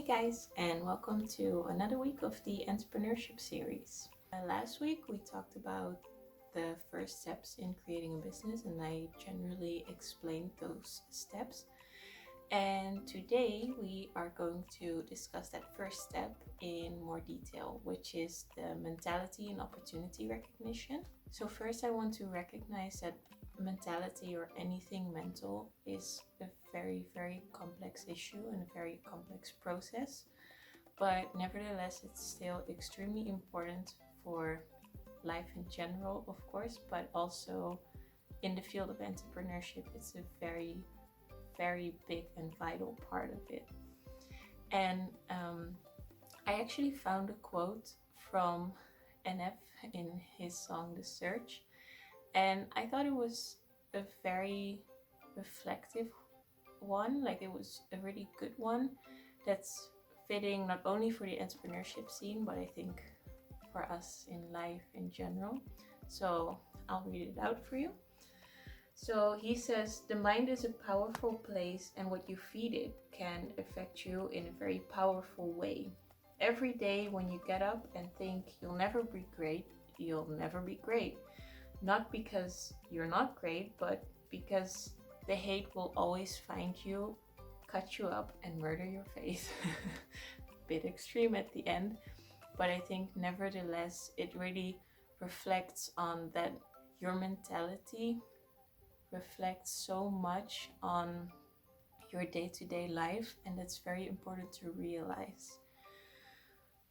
guys, and welcome to another week of the Entrepreneurship series. Last week we talked about the first steps in creating a business, and I generally explained those steps. And today we are going to discuss that first step in more detail, which is the mentality and opportunity recognition. So, first, I want to recognize that mentality or anything mental is a very, very complex issue and a very complex process. But nevertheless, it's still extremely important for life in general, of course, but also in the field of entrepreneurship, it's a very, very big and vital part of it. And I actually found a quote from NF in his song The Search, and I thought it was a very reflective one. Like, it was a really good one that's fitting not only for the entrepreneurship scene, but I think for us in life in general. So I'll read it out for you. So he says, the mind is a powerful place, and what you feed it can affect you in a very powerful way. Every day when you get up and think you'll never be great, you'll never be great. Not because you're not great, but because the hate will always find you, cut you up, and murder your faith. Bit extreme at the end, but I think nevertheless it really reflects on that your mentality reflects so much on your day-to-day life, and that's very important to realize.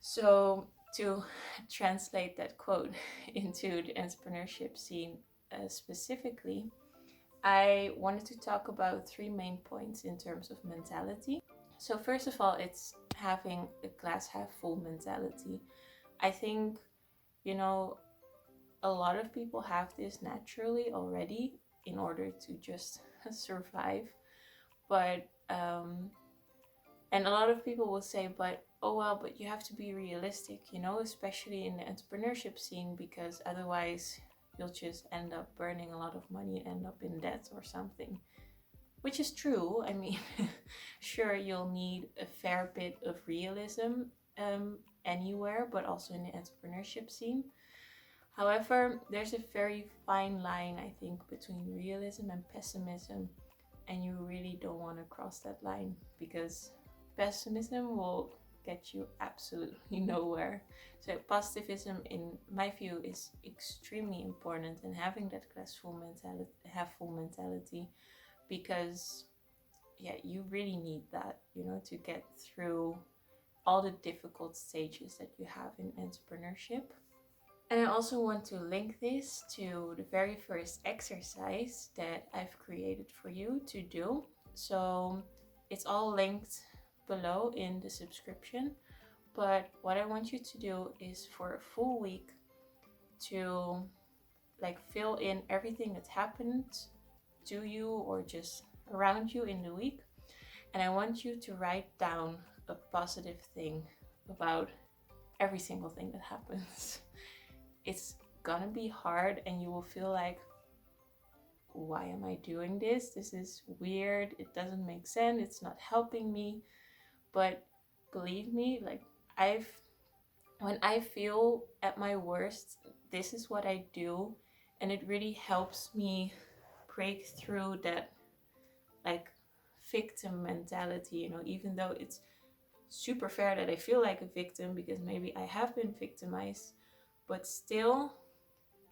So to translate that quote into the entrepreneurship scene specifically, I wanted to talk about three main points in terms of mentality. So first of all, it's having a glass half full mentality. I think, a lot of people have this naturally already in order to just survive. But and a lot of people will say, but you have to be realistic, especially in the entrepreneurship scene, because otherwise you'll just end up burning a lot of money and end up in debt or something. Which is true. I mean, sure, you'll need a fair bit of realism anywhere, but also in the entrepreneurship scene. However, there's a very fine line, I think, between realism and pessimism, and you really don't want to cross that line, because pessimism will get you absolutely nowhere. So positivism, in my view, is extremely important, and having that half full mentality, because you really need that, to get through all the difficult stages that you have in entrepreneurship. And I also want to link this to the very first exercise that I've created for you to do. So it's all linked below in the subscription. But what I want you to do is for a full week to fill in everything that happened to you or just around you in the week. And I want you to write down a positive thing about every single thing that happens. It's gonna be hard, and you will feel like, why am I doing this? This is weird. It doesn't make sense. It's not helping me. But believe me, when I feel at my worst, this is what I do, and it really helps me break through that victim mentality, even though it's super fair that I feel like a victim because maybe I have been victimized, but still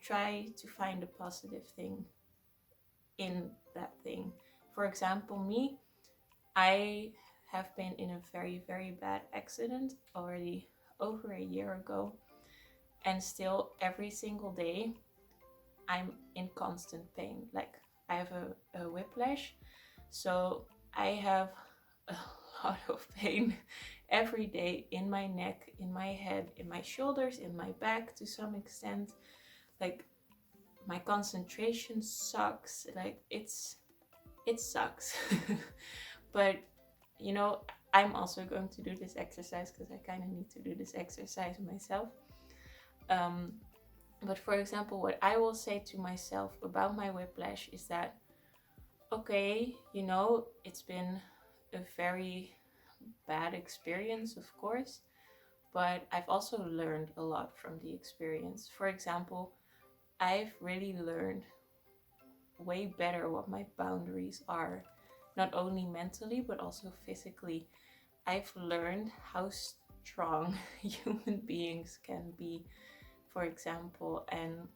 try to find a positive thing in that thing. For example, me, I have been in a very, very bad accident already over a year ago, and still every single day I'm in constant pain. Like, I have a whiplash, so I have a lot of pain every day in my neck, in my head, in my shoulders, in my back to some extent. Like, my concentration sucks. It sucks. But I'm also going to do this exercise because I kind of need to do this exercise myself. But for example, what I will say to myself about my whiplash is that, okay, it's been a very bad experience, of course, but I've also learned a lot from the experience. For example, I've really learned way better what my boundaries are, not only mentally but also physically. I've learned how strong human beings can be, for example, and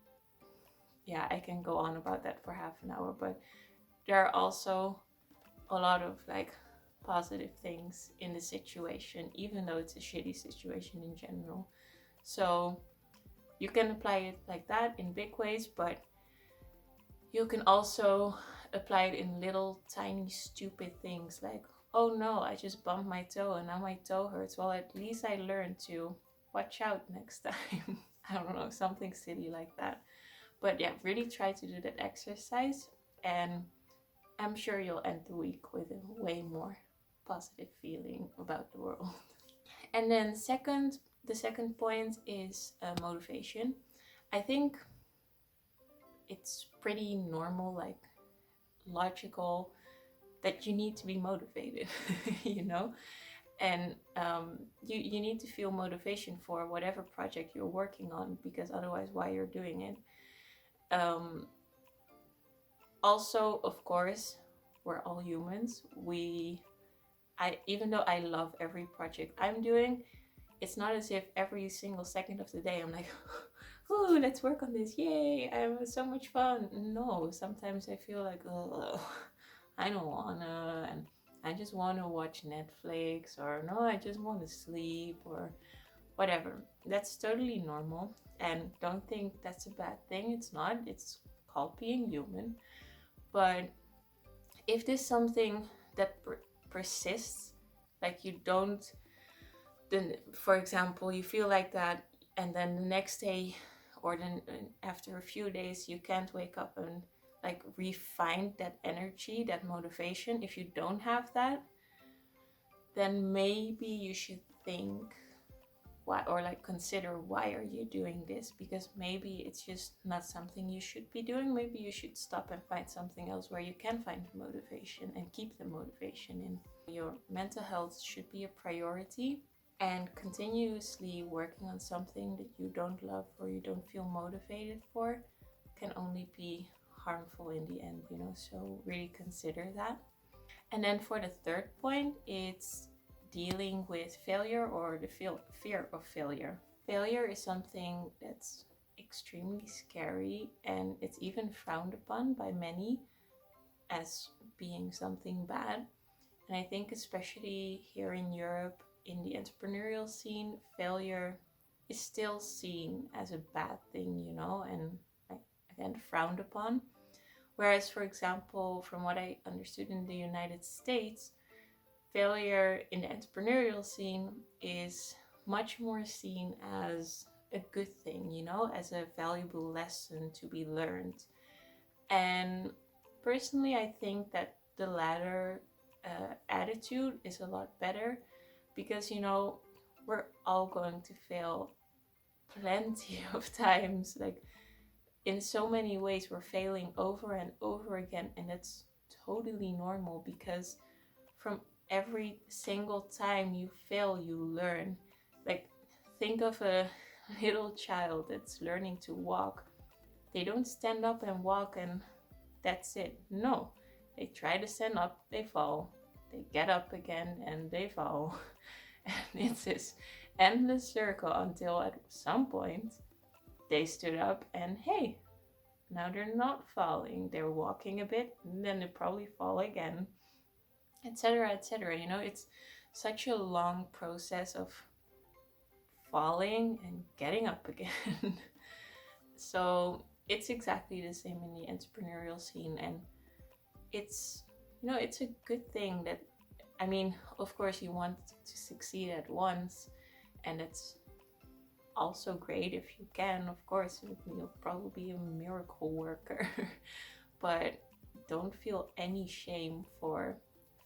yeah, I can go on about that for half an hour, but there are also a lot of like positive things in the situation, even though it's a shitty situation in general. So you can apply it like that in big ways, but you can also apply it in little tiny stupid things like, oh no, I just bumped my toe and now my toe hurts. Well, at least I learned to watch out next time. I don't know, something silly like that. But yeah, really try to do that exercise, and I'm sure you'll end the week with a way more positive feeling about the world. And then the second point is motivation. I think it's pretty normal, like logical, that you need to be motivated, you know? And you need to feel motivation for whatever project you're working on, because otherwise, why you're doing it? Also, of course, we're all humans. Even though I love every project I'm doing, it's not as if every single second of the day I'm like, ooh, let's work on this, yay, I have so much fun. No, sometimes I feel like, oh, I don't wanna, and I just wanna watch Netflix, or no, I just wanna sleep, or whatever. That's totally normal, and don't think that's a bad thing. It's not. It's called being human. But if there's something that persists, like you don't, then for example, you feel like that, and then the next day, or then after a few days, you can't wake up and like refine that energy, that motivation. If you don't have that, then maybe you should think why, or like consider why are you doing this, because maybe it's just not something you should be doing. Maybe you should stop and find something else where you can find motivation and keep the motivation in. Your mental health should be a priority, and continuously working on something that you don't love or you don't feel motivated for can only be harmful in the end, you know, so really consider that. And then for the third point, it's dealing with failure, or the fear of failure. Failure is something that's extremely scary, and it's even frowned upon by many as being something bad. And I think especially here in Europe, in the entrepreneurial scene, failure is still seen as a bad thing, you know, and like, again, frowned upon. Whereas, for example, from what I understood in the United States, failure in the entrepreneurial scene is much more seen as a good thing, you know, as a valuable lesson to be learned. And personally, I think that the latter attitude is a lot better, because, you know, we're all going to fail plenty of times. Like, in so many ways, we're failing over and over again, and that's totally normal, because from every single time you fail, you learn. Like, think of a little child that's learning to walk. They don't stand up and walk and that's it. No, they try to stand up, they fall, they get up again, and they fall. And it's this endless circle until at some point they stood up and hey, now they're not falling, they're walking a bit, and then they probably fall again, etc., etc. You know, it's such a long process of falling and getting up again. So it's exactly the same in the entrepreneurial scene, and it's, you know, it's a good thing that, I mean, of course you want to succeed at once, and it's also great if you can, of course. You'll probably be a miracle worker. But don't feel any shame for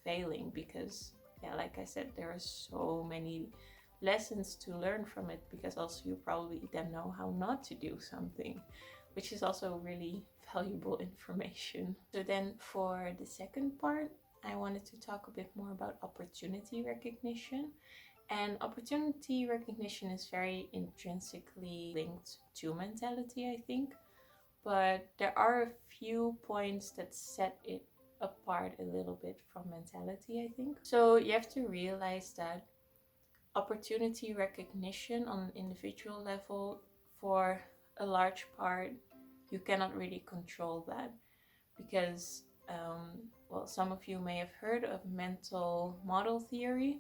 failing, because yeah, like I said, there are so many lessons to learn from it, because also you probably then know how not to do something, which is also really valuable information. So then for the second part, I wanted to talk a bit more about opportunity recognition. And opportunity recognition is very intrinsically linked to mentality, I think. But there are a few points that set it apart a little bit from mentality, I think. So you have to realize that opportunity recognition on an individual level, for a large part, you cannot really control that because, well, some of you may have heard of mental model theory,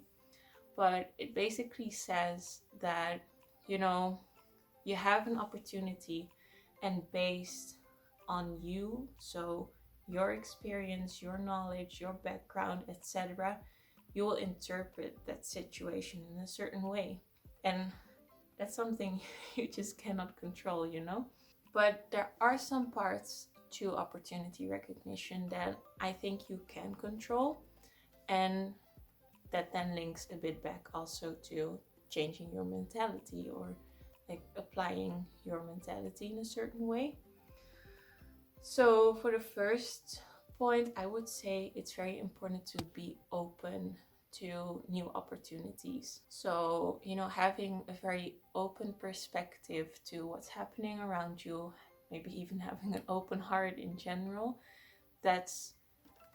but it basically says that, you know, you have an opportunity, and based on you, so your experience, your knowledge, your background, etc., you will interpret that situation in a certain way. And that's something you just cannot control, you know? But there are some parts to opportunity recognition that I think you can control, and that then links a bit back also to changing your mentality, or like applying your mentality in a certain way. So for the first point, I would say it's very important to be open to new opportunities. So, having a very open perspective to what's happening around you, maybe even having an open heart in general, that's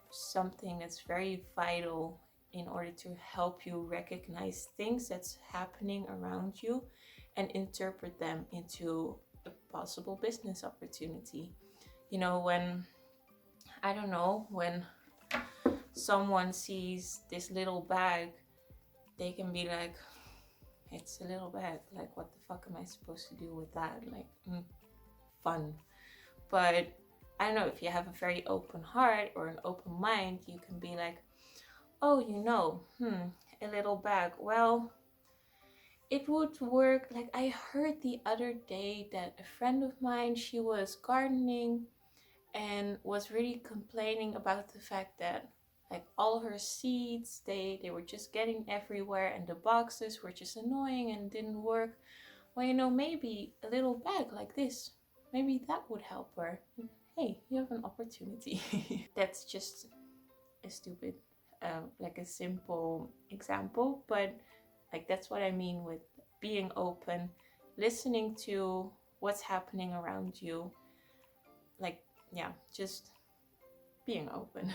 something that's very vital in order to help you recognize things that's happening around you and interpret them into a possible business opportunity. When, I don't know, when someone sees this little bag, they can be like, it's a little bag, like what the fuck am I supposed to do with that? Like, fun. But I don't know, if you have a very open heart or an open mind, you can be like, oh, a little bag. Well, it would work. Like, I heard the other day that a friend of mine, she was gardening and was really complaining about the fact that, like, all her seeds, they were just getting everywhere, and the boxes were just annoying and didn't work. Well, maybe a little bag like this, maybe that would help her. Hey, you have an opportunity. That's just a stupid, like a simple example, but like that's what I mean with being open, listening to what's happening around you. Like, yeah, just being open.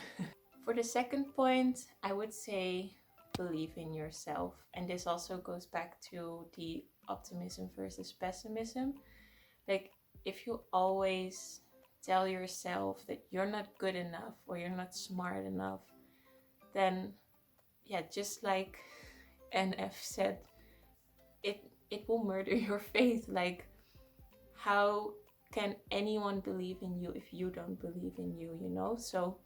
For the second point, I would say believe in yourself. And this also goes back to the optimism versus pessimism. Like, if you always tell yourself that you're not good enough or you're not smart enough, then yeah, just like NF said, it will murder your faith. Like, how can anyone believe in you if you don't believe in you? So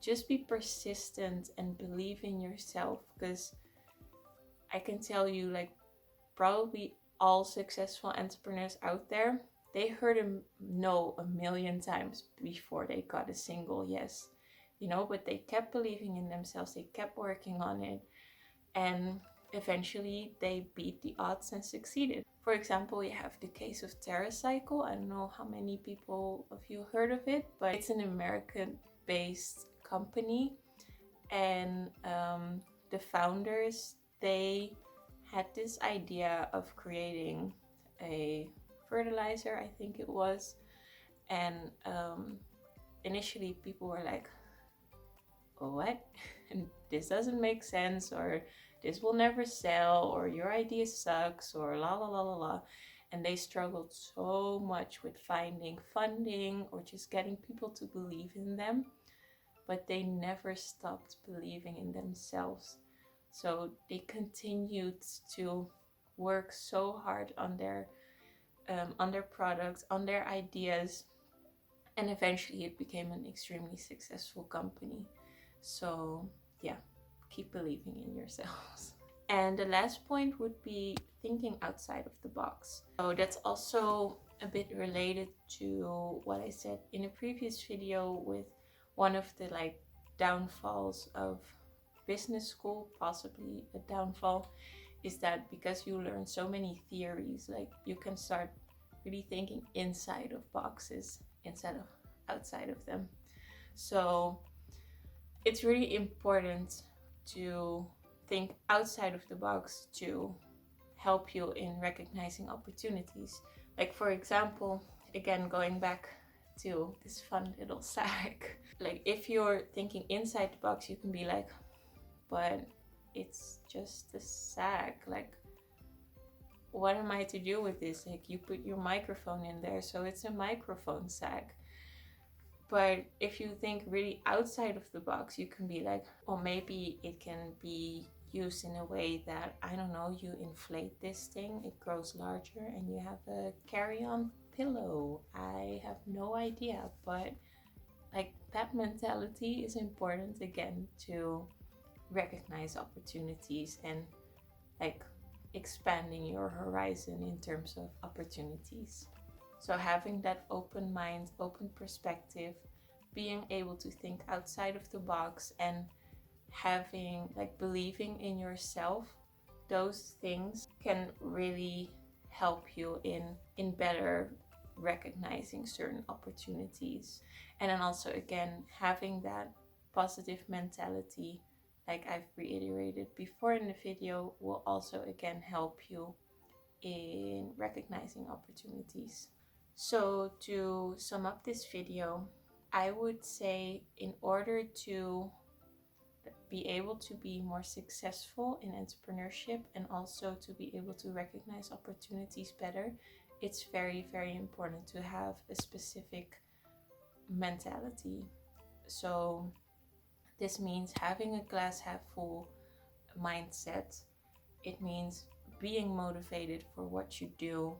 just be persistent and believe in yourself, because I can tell you, like, probably all successful entrepreneurs out there, they heard a no a million times before they got a single yes, but they kept believing in themselves, they kept working on it, and eventually they beat the odds and succeeded. For example, we have the case of TerraCycle. I don't know how many people of you heard of it, but it's an American based company, and the founders, they had this idea of creating a fertilizer, I think it was, and initially people were like, what? This doesn't make sense, or this will never sell, or your idea sucks, or la la la la la. And they struggled so much with finding funding or just getting people to believe in them, but they never stopped believing in themselves. So they continued to work so hard on their products, on their ideas, and eventually it became an extremely successful company. So yeah, keep believing in yourselves. And the last point would be thinking outside of the box. So that's also a bit related to what I said in a previous video with one of the downfalls of business school, possibly a downfall, is that because you learn so many theories, like, you can start really thinking inside of boxes instead of outside of them. So it's really important to think outside of the box to help you in recognizing opportunities. Like, for example, again, going back to this fun little sack, like if you're thinking inside the box, you can be like, but it's just a sack. Like, what am I to do with this? Like, you put your microphone in there, so it's a microphone sack. But if you think really outside of the box, you can be like, or maybe it can be used in a way that, I don't know, you inflate this thing, it grows larger, and you have a carry-on pillow. I have no idea, but like that mentality is important again to recognize opportunities and like expanding your horizon in terms of opportunities. So having that open mind, open perspective, being able to think outside of the box, and having like believing in yourself, those things can really help you in better recognizing certain opportunities. And then also again, having that positive mentality, like I've reiterated before in the video, will also again help you in recognizing opportunities. So to sum up this video, I would say in order to be able to be more successful in entrepreneurship and also to be able to recognize opportunities better, it's very, very important to have a specific mentality. So this means having a glass half full mindset. It means being motivated for what you do.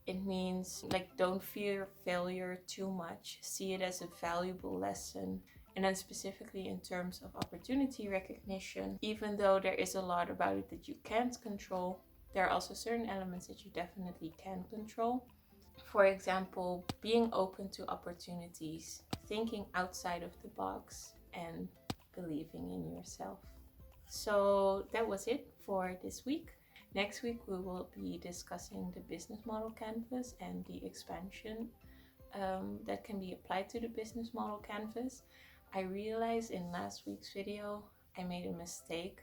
It means like don't fear failure too much. See it as a valuable lesson. And then specifically in terms of opportunity recognition, even though there is a lot about it that you can't control, there are also certain elements that you definitely can control. For example, being open to opportunities, thinking outside of the box, and believing in yourself. So that was it for this week. Next week we will be discussing the business model canvas and the expansion that can be applied to the business model canvas. I realized in last week's video I made a mistake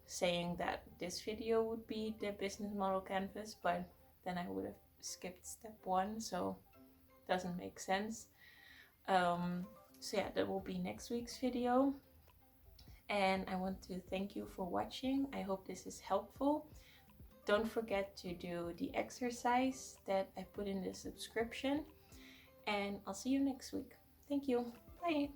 saying that this video would be the business model canvas, but then I would have skipped step 1, so it doesn't make sense. So yeah, that will be next week's video. And I want to thank you for watching. I hope this is helpful. Don't forget to do the exercise that I put in the subscription. And I'll see you next week. Thank you. Bye.